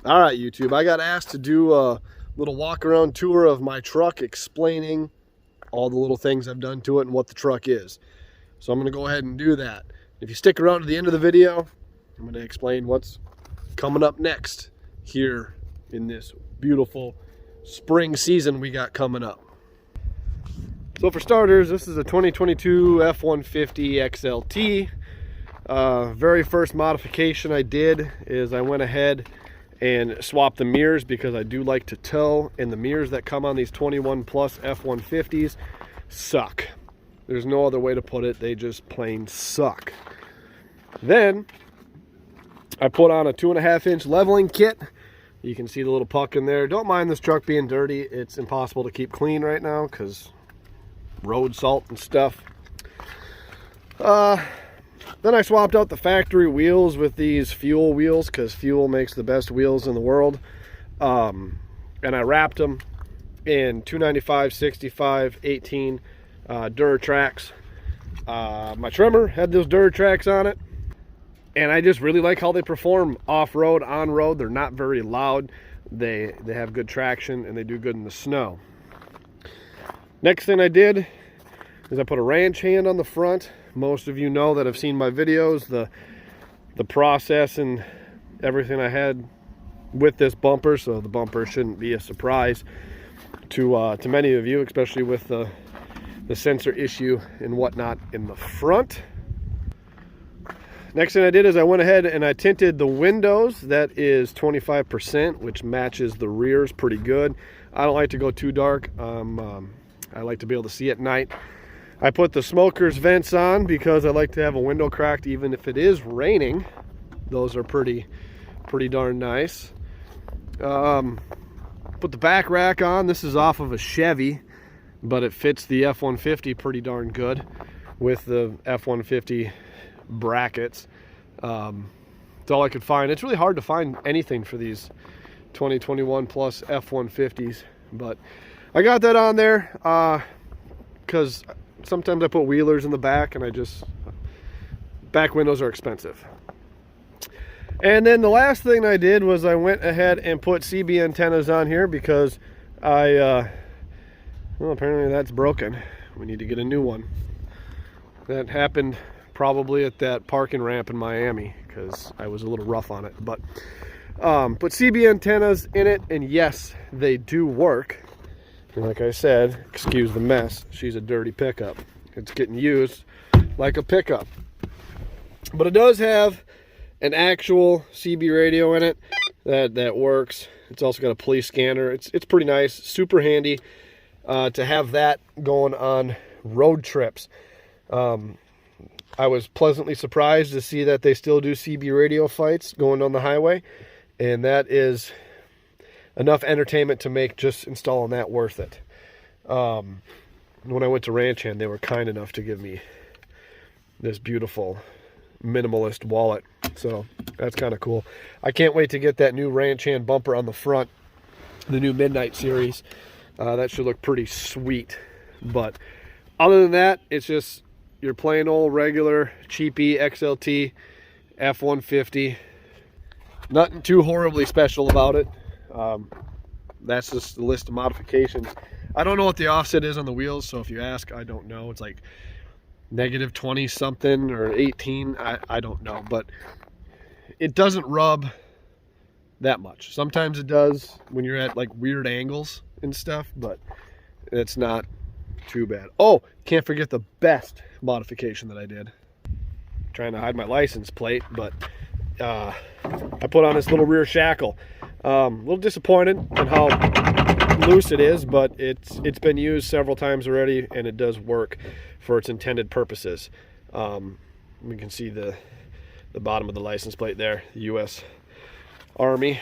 All right, YouTube, I got asked to do a little walk around tour of my truck, explaining all the little things I've done to it and what the truck is. So I'm going to go ahead and do that. If you stick around to the end of the video, I'm going to explain what's coming up next here in this beautiful spring season we got coming up. So for starters, this is a 2022 F-150 XLT. Very first modification I did is I went ahead and swap the mirrors because I do like to tow, and the mirrors that come on these 21 plus F-150s suck. There's no other way to put it. They just plain suck. Then I put on a 2.5-inch leveling kit. You can see the little puck in there. Don't mind this truck being dirty. It's impossible to keep clean right now because road salt and stuff. Then I swapped out the factory wheels with these fuel wheels because fuel makes the best wheels in the world. And I wrapped them in 295, 65, 18 Duratrax. My Tremor had those Duratrax on it. And I just really like how they perform off-road, on-road. They're not very loud. They have good traction and they do good in the snow. Next thing I did is I put a ranch hand on the front. Most of you know that have seen my videos, the process and everything I had with this bumper, so the bumper shouldn't be a surprise to many of you, especially with the sensor issue and whatnot in the front. Next thing I did is I went ahead and I tinted the windows. That is 25%, which matches the rears pretty good. I don't like to go too dark. I like to be able to see at night. I put the smoker's vents on because I like to have a window cracked even if it is raining. Those are pretty darn nice. Put the back rack on. This is off of a Chevy, but it fits the F-150 pretty darn good with the F-150 brackets. It's all I could find. It's really hard to find anything for these 2021 plus F-150s, but I got that on there because sometimes I put wheelers in the back and back windows are expensive. And then the last thing I did was I went ahead and put CB antennas on here because well, apparently that's broken. We need to get a new one. That happened probably at that parking ramp in Miami because I was a little rough on it. But put CB antennas in it, and yes, they do work. And like I said, excuse the mess, she's a dirty pickup. It's getting used like a pickup. But it does have an actual CB radio in it that works. It's also got a police scanner. It's pretty nice, super handy to have that going on road trips. I was pleasantly surprised to see that they still do CB radio fights going on the highway, and that is enough entertainment to make just installing that worth it. When I went to Ranch Hand, they were kind enough to give me this beautiful minimalist wallet, so that's kind of cool. I can't wait to get that new Ranch Hand bumper on the front, the new Midnight series. That should look pretty sweet. But other than that, it's just your plain old regular cheapy XLT F-150. Nothing too horribly special about it. That's just the list of modifications. I don't know what the offset is on the wheels, so if you ask, I don't know. It's like negative 20 something or 18. I don't know, but it doesn't rub that much. Sometimes it does when you're at like weird angles and stuff, but it's not too bad. Oh, can't forget the best modification that I did. Trying to hide my license plate, but I put on this little rear shackle. A little disappointed in how loose it is, but it's been used several times already, and it does work for its intended purposes. We can see the bottom of the license plate there, the U.S. Army.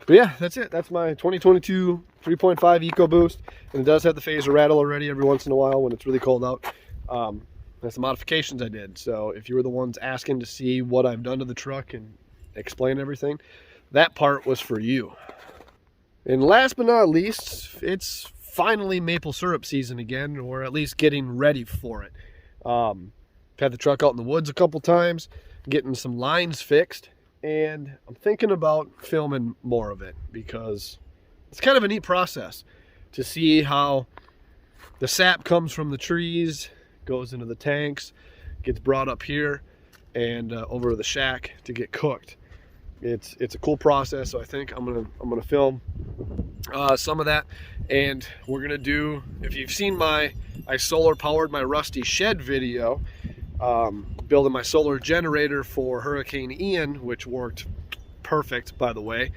But yeah, that's it. That's my 2022 3.5 EcoBoost, and it does have the phaser rattle already every once in a while when it's really cold out. That's the modifications I did. So if you were the ones asking to see what I've done to the truck and explain everything, that part was for you. And last but not least, it's finally maple syrup season again, or at least getting ready for it. Had the truck out in the woods a couple times, getting some lines fixed, and I'm thinking about filming more of it because it's kind of a neat process to see how the sap comes from the trees, goes into the tanks, gets brought up here and over to the shack to get cooked. It's a cool process, so I think I'm gonna film some of that, and we're gonna do, if you've seen I solar powered my rusty shed video, building my solar generator for Hurricane Ian, which worked perfect, by the way.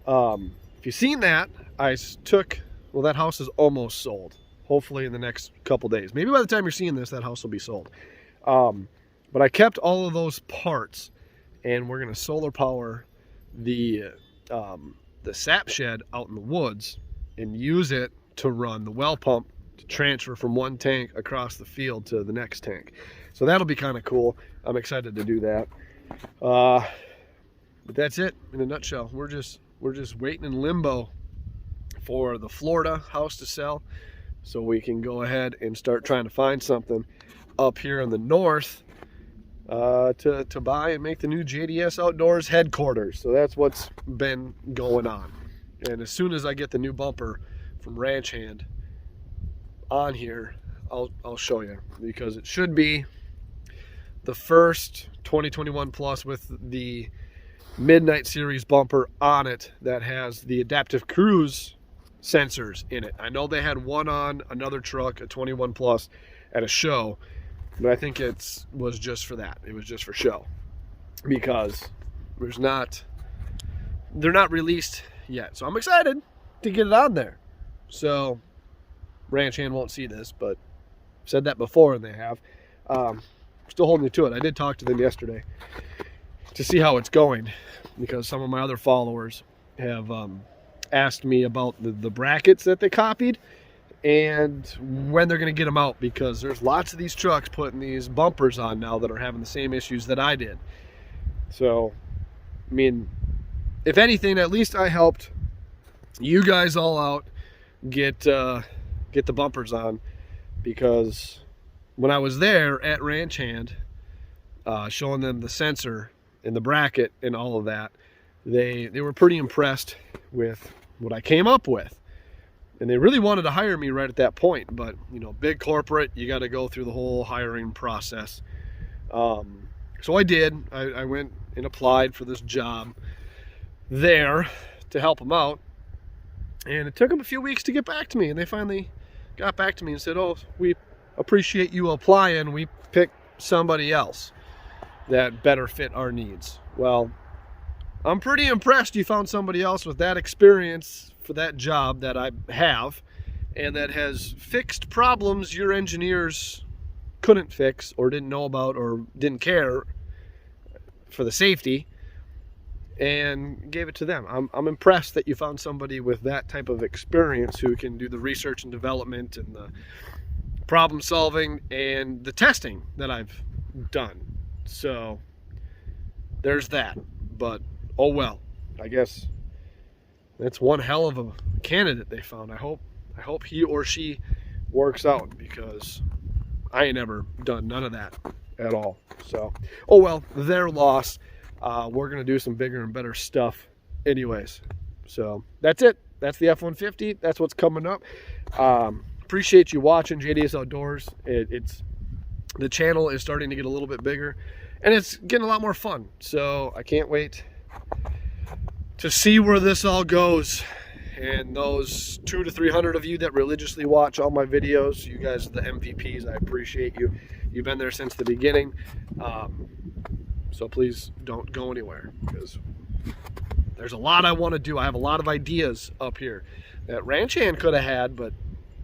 If you've seen that, well, that house is almost sold. Hopefully in the next couple days. Maybe by the time you're seeing this, that house will be sold. But I kept all of those parts, and we're gonna solar power the sap shed out in the woods and use it to run the well pump to transfer from one tank across the field to the next tank. So that'll be kind of cool. I'm excited to do that. But that's it in a nutshell. We're just waiting in limbo for the Florida house to sell, so we can go ahead and start trying to find something up here in the north to buy and make the new JDS Outdoors headquarters. So that's what's been going on. And as soon as I get the new bumper from Ranch Hand on here, I'll show you, because it should be the first 2021 Plus with the Midnight Series bumper on it that has the adaptive cruise sensors in it. I know they had one on another truck, a 21 Plus, at a show, but I think it was just for that. It was just for show, because they're not released yet. So I'm excited to get it on there. So Ranch Hand won't see this, but I've said that before, and they have. Still holding me to it. I did talk to them yesterday to see how it's going, because some of my other followers have asked me about the brackets that they copied and when they're going to get them out, because there's lots of these trucks putting these bumpers on now that are having the same issues that I did. So, I mean, if anything, at least I helped you guys all out get the bumpers on, because when I was there at Ranch Hand, showing them the sensor and the bracket and all of that, they were pretty impressed with what I came up with. And they really wanted to hire me right at that point. But, you know, big corporate, you got to go through the whole hiring process. So I did. I went and applied for this job there to help them out. And it took them a few weeks to get back to me. And they finally got back to me and said, "Oh, we appreciate you applying. We picked somebody else that better fit our needs." Well, I'm pretty impressed you found somebody else with that experience for that job that I have, and that has fixed problems your engineers couldn't fix or didn't know about or didn't care for the safety, and gave it to them. I'm impressed that you found somebody with that type of experience who can do the research and development and the problem solving and the testing that I've done. So there's that. But oh well, I guess that's one hell of a candidate they found. I hope he or she works out, because I ain't ever done none of that at all. So oh well, their loss. We're gonna do some bigger and better stuff anyways. So that's it. That's the F-150. That's what's coming up. Appreciate you watching JDS Outdoors. The channel is starting to get a little bit bigger, and it's getting a lot more fun. So I can't wait to see where this all goes. And those 200 to 300 of you that religiously watch all my videos, you guys are the MVPs. I appreciate you. You've been there since the beginning. So please don't go anywhere, because there's a lot I want to do. I have a lot of ideas up here that Ranch Hand could have had, but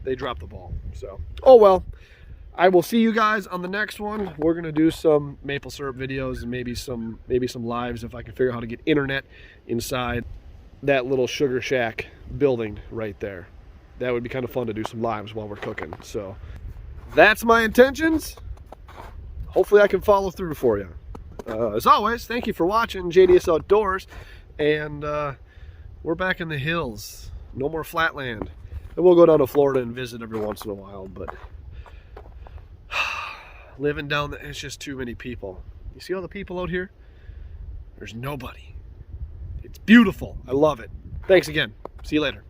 they dropped the ball. So oh well, I will see you guys on the next one. We're gonna do some maple syrup videos and maybe some lives if I can figure out how to get internet inside that little sugar shack building right there. That would be kind of fun to do some lives while we're cooking. So that's my intentions. Hopefully I can follow through for you. As always, thank you for watching JDS Outdoors, and we're back in the hills. No more flatland. And we'll go down to Florida and visit every once in a while, but living down there, it's just too many people. You see all the people out here? There's nobody. It's beautiful. I love it. Thanks again. See you later.